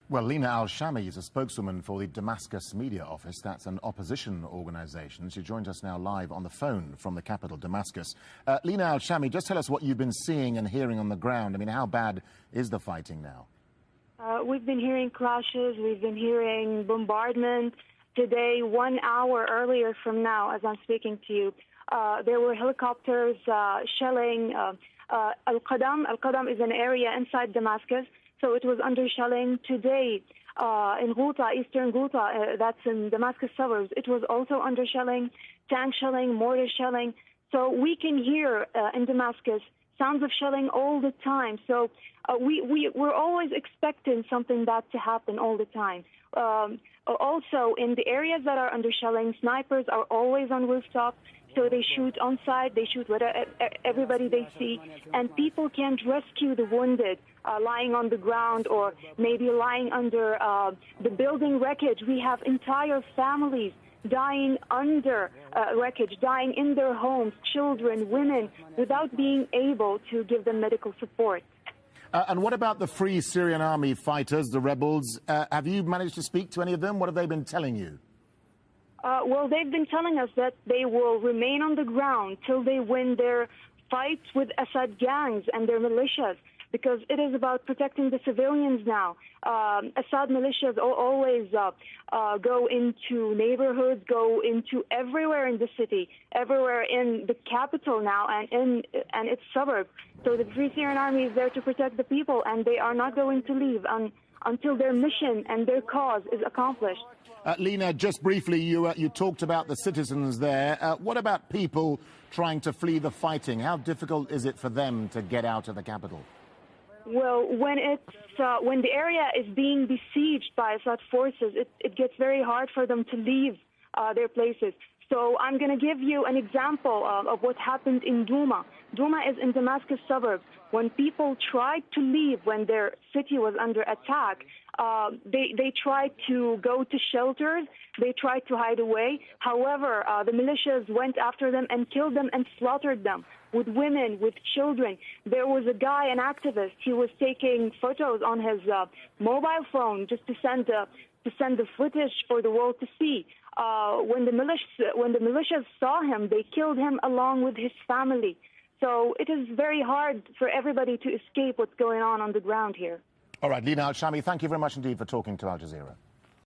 Well, Lina Al-Shami is a spokeswoman for the Damascus Media Office. That's an opposition organisation. She joins us now live on the phone from the capital, Damascus. Lina Al-Shami, just tell us what you've been seeing and hearing on the ground. I mean, how bad is the fighting now? We've been hearing clashes. We've been hearing bombardment. Today, 1 hour earlier from now, as I'm speaking to you, there were helicopters shelling Al-Qadam is an area inside Damascus. So it was under shelling today in Ghouta, eastern Ghouta, that's in Damascus suburbs. It was also under shelling, tank shelling, mortar shelling. So we can hear in Damascus sounds of shelling all the time. So we're always expecting something bad to happen all the time. Also, in the areas that are under shelling, snipers are always on rooftops. So they shoot on site, they shoot everybody they see, and people can't rescue the wounded lying on the ground or maybe lying under the building wreckage. We have entire families dying under wreckage, dying in their homes, children, women, without being able to give them medical support. And what about the Free Syrian Army fighters, the rebels? Have you managed to speak to any of them? What have they been telling you? Well, they've been telling us that they will remain on the ground till they win their fights with Assad gangs and their militias, because it is about protecting the civilians now. Assad militias always go into neighborhoods, go into everywhere in the city, everywhere in the capital now and its suburbs. So the Free Syrian Army is there to protect the people, and they are not going to leave until their mission and their cause is accomplished. Lina, just briefly, you talked about the citizens there. What about people trying to flee the fighting? How difficult is it for them to get out of the capital? Well, when the area is being besieged by Assad forces, it gets very hard for them to leave their places. So I'm going to give you an example of what happened in Douma. Douma is in Damascus suburbs. When people tried to leave when their city was under attack, they tried to go to shelters. They tried to hide away. However, the militias went after them and killed them and slaughtered them, with women, with children. There was a guy, an activist. He was taking photos on his mobile phone just to send the footage for the world to see. When the militias saw him, they killed him along with his family. So it is very hard for everybody to escape what's going on the ground here. All right, Lina Al-Shami, thank you very much indeed for talking to Al Jazeera.